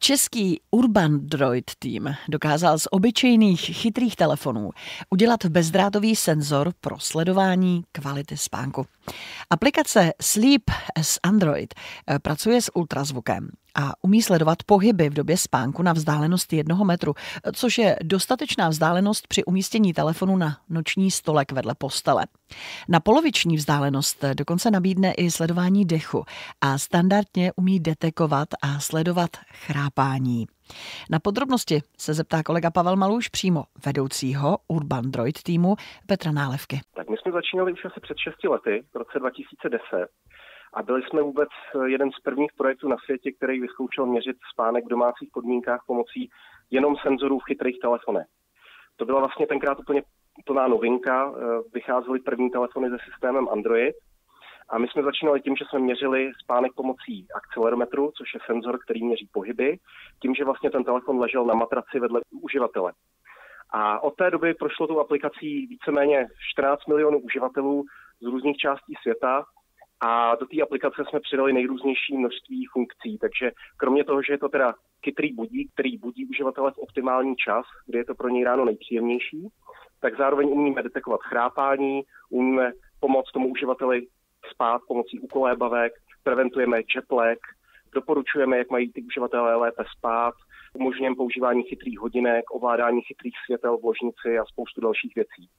Český Urbandroid tým dokázal z obyčejných chytrých telefonů udělat bezdrátový senzor pro sledování kvality spánku. Aplikace Sleep as Android pracuje s ultrazvukem a umí sledovat pohyby v době spánku na vzdálenost 1 metru, což je dostatečná vzdálenost při umístění telefonu na noční stolek vedle postele. Na poloviční vzdálenost dokonce nabídne i sledování dechu a standardně umí detekovat a sledovat chrápání. Na podrobnosti se zeptá kolega Pavel Maluš, přímo vedoucího Urbandroid týmu Petra Nálevky. Tak my jsme začínali už asi před 6 lety, v roce 2010. A byli jsme vůbec jeden z prvních projektů na světě, který vyzkoušel měřit spánek v domácích podmínkách pomocí jenom senzorů v chytrých telefonech. To byla vlastně tenkrát úplně plná novinka. Vycházely první telefony se systémem Android. A my jsme začínali tím, že jsme měřili spánek pomocí akcelerometru, což je senzor, který měří pohyby, tím, že vlastně ten telefon ležel na matraci vedle uživatele. A od té doby prošlo tou aplikací víceméně 14 milionů uživatelů z různých částí světa. A do té aplikace jsme přidali nejrůznější množství funkcí, takže kromě toho, že je to teda chytrý budík, který budí uživatele v optimální čas, kdy je to pro něj ráno nejpříjemnější, tak zároveň umíme detekovat chrápání, umíme pomoct tomu uživateli spát pomocí úkolébavek, preventujeme jetlag, doporučujeme, jak mají ty uživatelé lépe spát, umožňujeme používání chytrých hodinek, ovládání chytrých světel v ložnici a spoustu dalších věcí.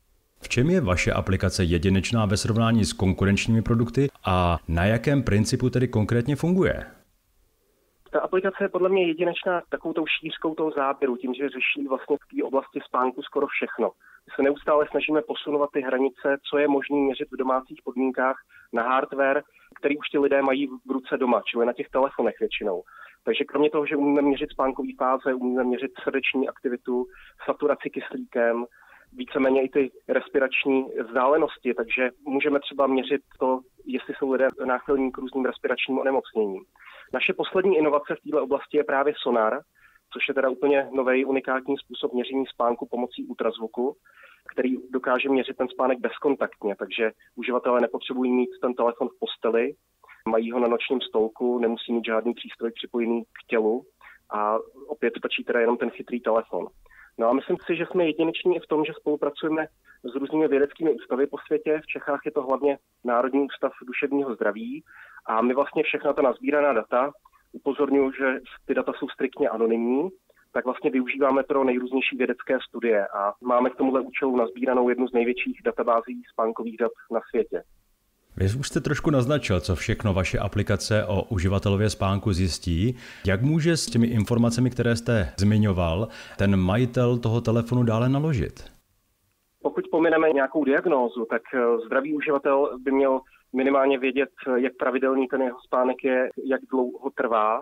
V čem je vaše aplikace jedinečná ve srovnání s konkurenčními produkty a na jakém principu tedy konkrétně funguje? Ta aplikace je podle mě jedinečná takovou tou šířkou toho záběru, tím, že řeší vlastně v té oblasti spánku skoro všechno. My se neustále snažíme posunovat ty hranice, co je možné měřit v domácích podmínkách na hardware, který už ti lidé mají v ruce doma, čili na těch telefonech většinou. Takže kromě toho, že umíme měřit spánkové fáze, umíme měřit srdeční aktivitu, saturaci kyslíkem, víceméně i ty respirační vzdálenosti, takže můžeme třeba měřit to, jestli jsou lidé náchylní k různým respiračním onemocněním. Naše poslední inovace v této oblasti je právě sonar, což je teda úplně nový unikátní způsob měření spánku pomocí ultrazvuku, který dokáže měřit ten spánek bezkontaktně, takže uživatelé nepotřebují mít ten telefon v posteli, mají ho na nočním stolku, nemusí mít žádný přístroj připojený k tělu a opět stačí teda jenom ten chytrý telefon. No a myslím si, že jsme jedineční i v tom, že spolupracujeme s různými vědeckými ústavy po světě. V Čechách je to hlavně Národní ústav duševního zdraví a my vlastně všechna ta nazbíraná data, upozorňuji, že ty data jsou striktně anonymní, tak vlastně využíváme pro nejrůznější vědecké studie a máme k tomuhle účelu nazbíranou jednu z největších databází spánkových dat na světě. Vy už jste trošku naznačil, co všechno vaše aplikace o uživatelově spánku zjistí. Jak může s těmi informacemi, které jste zmiňoval, ten majitel toho telefonu dále naložit? Pokud pomineme nějakou diagnózu, tak zdravý uživatel by měl minimálně vědět, jak pravidelný ten jeho spánek je, jak dlouho trvá.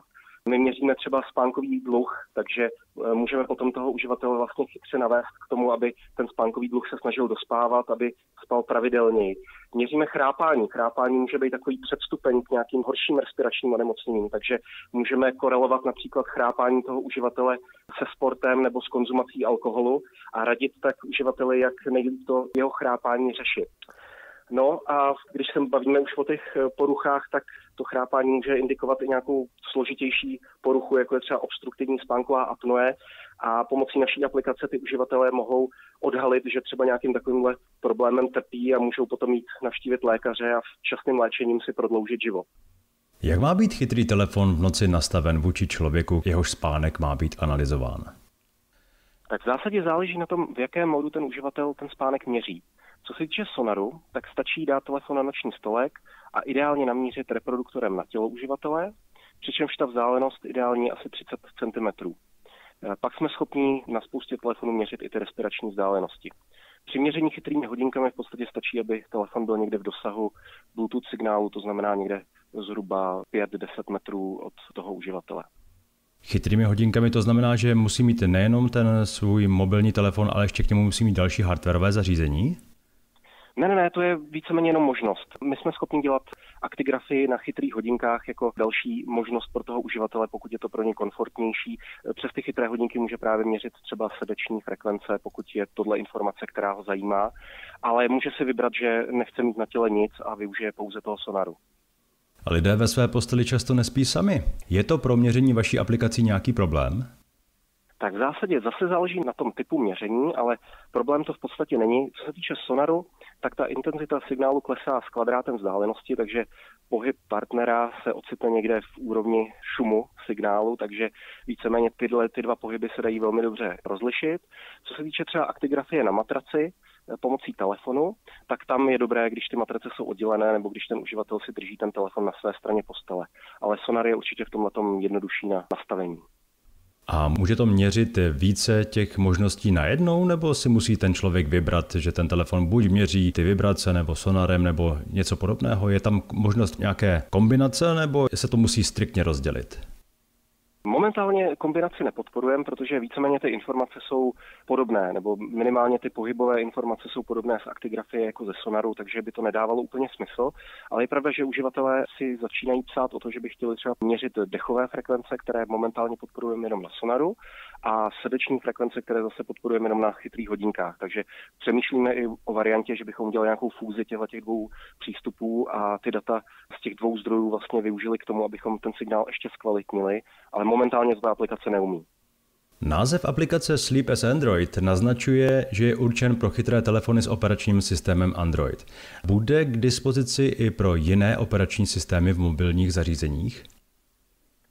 My měříme třeba spánkový dluh, takže můžeme potom toho uživatele vlastně chytře navést k tomu, aby ten spánkový dluh se snažil dospávat, aby spal pravidelněji. Měříme chrápání. Chrápání může být takový předstupeň k nějakým horším respiračním onemocněním, takže můžeme korelovat například chrápání toho uživatele se sportem nebo s konzumací alkoholu a radit tak uživateli, jak nejlíp to jeho chrápání řešit. No a když se bavíme už o těch poruchách, tak to chrápání může indikovat i nějakou složitější poruchu, jako je třeba obstruktivní spánková apnoe a pomocí naší aplikace ty uživatelé mohou odhalit, že třeba nějakým takovýmhle problémem trpí a můžou potom jít navštívit lékaře a včasným léčením si prodloužit život. Jak má být chytrý telefon v noci nastaven vůči člověku, jehož spánek má být analyzován? Tak v zásadě záleží na tom, v jakém modu ten uživatel ten spánek měří. Co se týče sonaru, tak stačí dát telefon na noční stolek a ideálně namířit reproduktorem na tělo uživatele, přičemž ta vzdálenost ideálně asi 30 cm. Pak jsme schopni na spoustě telefonů měřit i ty respirační vzdálenosti. Při měření chytrými hodinkami v podstatě stačí, aby telefon byl někde v dosahu Bluetooth signálu, to znamená někde zhruba 5-10 metrů od toho uživatele. Chytrými hodinkami to znamená, že musí mít nejenom ten svůj mobilní telefon, ale ještě k němu musí mít další hardwareové zařízení? Ne, to je víceméně jenom možnost. My jsme schopni dělat aktigrafii na chytrých hodinkách jako další možnost pro toho uživatele, pokud je to pro ně komfortnější. Přes ty chytré hodinky může právě měřit třeba srdeční frekvence, pokud je tohle informace, která ho zajímá, ale může si vybrat, že nechce mít na těle nic a využije pouze toho sonaru. A lidé ve své posteli často nespí sami. Je to pro měření vaší aplikací nějaký problém? Tak v zásadě zase záleží na tom typu měření, ale problém to v podstatě není. Co se týče sonaru, tak ta intenzita signálu klesá s kvadrátem vzdálenosti, takže pohyb partnera se ocitne někde v úrovni šumu signálu, takže víceméně ty dva pohyby se dají velmi dobře rozlišit. Co se týče třeba aktigrafie na matraci pomocí telefonu, tak tam je dobré, když ty matrace jsou oddělené nebo když ten uživatel si drží ten telefon na své straně postele. Ale sonar je určitě v tomhletom jednodušší na nastavení. A může to měřit více těch možností najednou, nebo si musí ten člověk vybrat, že ten telefon buď měří ty vibrace nebo sonarem nebo něco podobného? Je tam možnost nějaké kombinace, nebo se to musí striktně rozdělit? Momentálně kombinaci nepodporujeme, protože víceméně ty informace jsou podobné, nebo minimálně ty pohybové informace jsou podobné z aktigrafie jako ze sonaru, takže by to nedávalo úplně smysl. Ale je pravda, že uživatelé si začínají psát o to, že by chtěli třeba měřit dechové frekvence, které momentálně podporujeme jenom na sonaru, a srdeční frekvence, které zase podporujeme jenom na chytrých hodinkách. Takže přemýšlíme i o variantě, že bychom udělali nějakou fúzi těch dvou přístupů a ty data z těch dvou zdrojů vlastně využili k tomu, abychom ten signál ještě zkvalitnili, ale momentálně ta aplikace neumí. Název aplikace Sleep as Android naznačuje, že je určen pro chytré telefony s operačním systémem Android. Bude k dispozici i pro jiné operační systémy v mobilních zařízeních?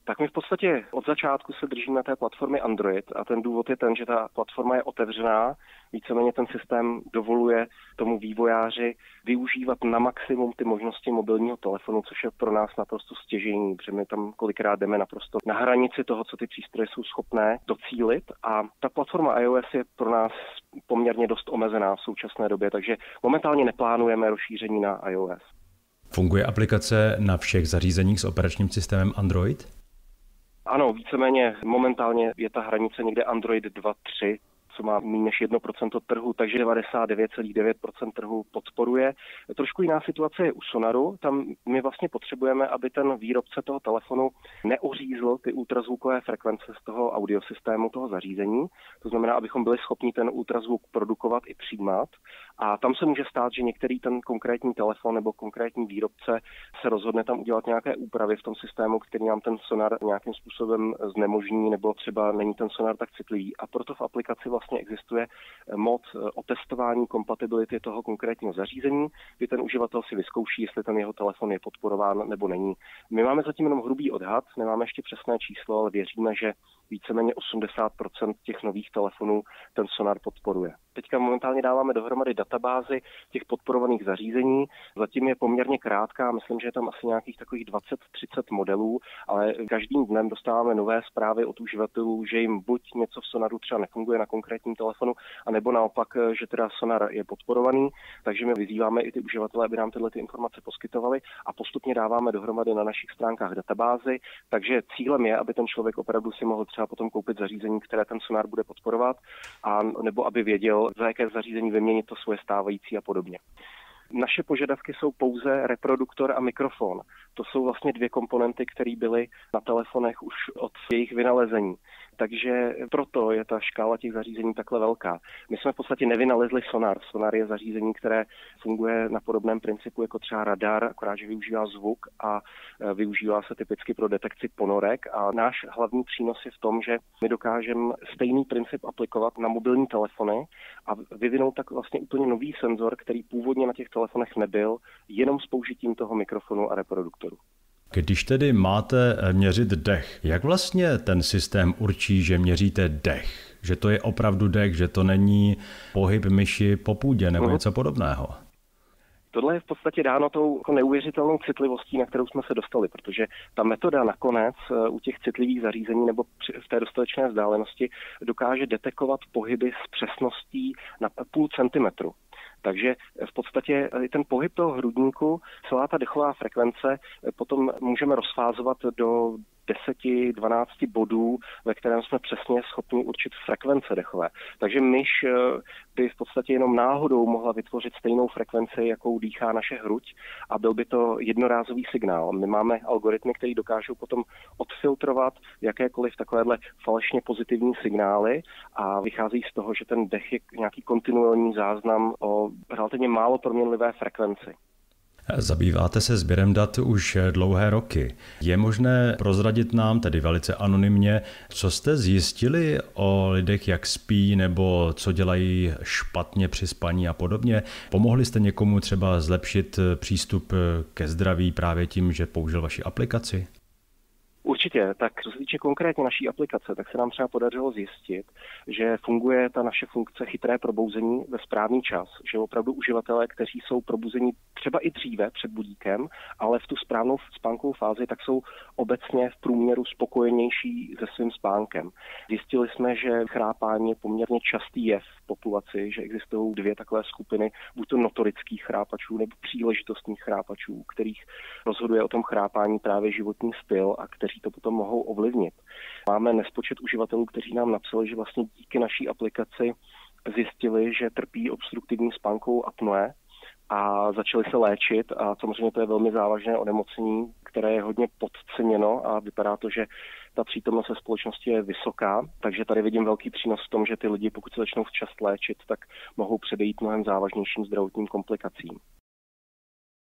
Tak my v podstatě od začátku se držíme té platformy Android a ten důvod je ten, že ta platforma je otevřená, víceméně ten systém dovoluje tomu vývojáři využívat na maximum ty možnosti mobilního telefonu, což je pro nás naprosto stěžejní, protože my tam kolikrát jdeme naprosto na hranici toho, co ty přístroje jsou schopné docílit, a ta platforma iOS je pro nás poměrně dost omezená v současné době, takže momentálně neplánujeme rozšíření na iOS. Funguje aplikace na všech zařízeních s operačním systémem Android? Ano, víceméně momentálně je ta hranice někde Android 2.3, co má méně než 1% trhu, takže 99,9% trhu podporuje. Trošku jiná situace je u sonaru. Tam my vlastně potřebujeme, aby ten výrobce toho telefonu neořízl ty ultrazvukové frekvence z toho audiosystému, toho zařízení. To znamená, abychom byli schopni ten ultrazvuk produkovat i přijímat. A tam se může stát, že některý ten konkrétní telefon nebo konkrétní výrobce se rozhodne tam udělat nějaké úpravy v tom systému, který nám ten sonar nějakým způsobem znemožní, nebo třeba není ten sonar tak citlivý. A proto v aplikaci vlastně existuje mod o testování kompatibility toho konkrétního zařízení, kdy ten uživatel si vyzkouší, jestli ten jeho telefon je podporován nebo není. My máme zatím jenom hrubý odhad, nemáme ještě přesné číslo, ale věříme, že víceméně 80% těch nových telefonů ten sonar podporuje. Teďka momentálně dáváme dohromady databázi těch podporovaných zařízení. Zatím je poměrně krátká, myslím, že je tam asi nějakých takových 20-30 modelů, ale každým dnem dostáváme nové zprávy od uživatelů, že jim buď něco v sonaru třeba nefunguje na konkrétním telefonu, anebo naopak, že teda sonar je podporovaný, takže my vyzýváme i ty uživatele, aby nám tyhle informace poskytovali, a postupně dáváme dohromady na našich stránkách databázi, takže cílem je, aby ten člověk opravdu si mohl třeba potom koupit zařízení, které ten sonar bude podporovat, a nebo aby věděl, za jaké zařízení vyměnit to svoje stávající a podobně. Naše požadavky jsou pouze reproduktor a mikrofon. To jsou vlastně dvě komponenty, které byly na telefonech už od jejich vynalezení. Takže proto je ta škála těch zařízení takhle velká. My jsme v podstatě nevynalezli sonar. Sonar je zařízení, které funguje na podobném principu jako třeba radar, akorát, že využívá zvuk a využívá se typicky pro detekci ponorek. A náš hlavní přínos je v tom, že my dokážeme stejný princip aplikovat na mobilní telefony a vyvinout tak vlastně úplně nový senzor, který původně na těch telefonech nebyl, jenom s použitím toho mikrofonu a reproduktoru. Když tedy máte měřit dech, jak vlastně ten systém určí, že měříte dech? Že to je opravdu dech, že to není pohyb myši po půdě nebo něco podobného? Tohle je v podstatě dáno tou neuvěřitelnou citlivostí, na kterou jsme se dostali, protože ta metoda nakonec u těch citlivých zařízení nebo v té dostatečné vzdálenosti dokáže detekovat pohyby s přesností na 0,5 centimetru. Takže v podstatě ten pohyb toho hrudníku, celá ta dechová frekvence potom můžeme rozfázovat do 10-12 bodů, ve kterém jsme přesně schopni určit frekvence dechové. Takže myš by v podstatě jenom náhodou mohla vytvořit stejnou frekvenci, jakou dýchá naše hruď, a byl by to jednorázový signál. My máme algoritmy, které dokážou potom odfiltrovat jakékoliv takovéhle falešně pozitivní signály a vychází z toho, že ten dech je nějaký kontinuální záznam o relativně málo proměnlivé frekvenci. Zabýváte se sběrem dat už dlouhé roky. Je možné prozradit nám, tedy velice anonymně, co jste zjistili o lidech, jak spí nebo co dělají špatně při spaní a podobně? Pomohli jste někomu třeba zlepšit přístup ke zdraví právě tím, že použil vaši aplikaci? Určitě, tak co se týče konkrétně naší aplikace, tak se nám třeba podařilo zjistit, že funguje ta naše funkce chytré probouzení ve správný čas, že opravdu uživatelé, kteří jsou probuzení třeba i dříve před budíkem, ale v tu správnou spánkovou fázi, tak jsou obecně v průměru spokojenější se svým spánkem. Zjistili jsme, že chrápání je poměrně častý jev v populaci, že existují dvě takové skupiny, buď to notorických chrápačů nebo příležitostných chrápačů, kterých rozhoduje o tom chrápání právě životní styl a kteří to potom mohou ovlivnit. Máme nespočet uživatelů, kteří nám napsali, že vlastně díky naší aplikaci zjistili, že trpí obstruktivní spánkovou apnoe a začali se léčit a samozřejmě to je velmi závažné onemocnění, které je hodně podceněno a vypadá to, že ta přítomnost ve společnosti je vysoká, takže tady vidím velký přínos v tom, že ty lidi, pokud se začnou včas léčit, tak mohou předejít mnohem závažnějším zdravotním komplikacím.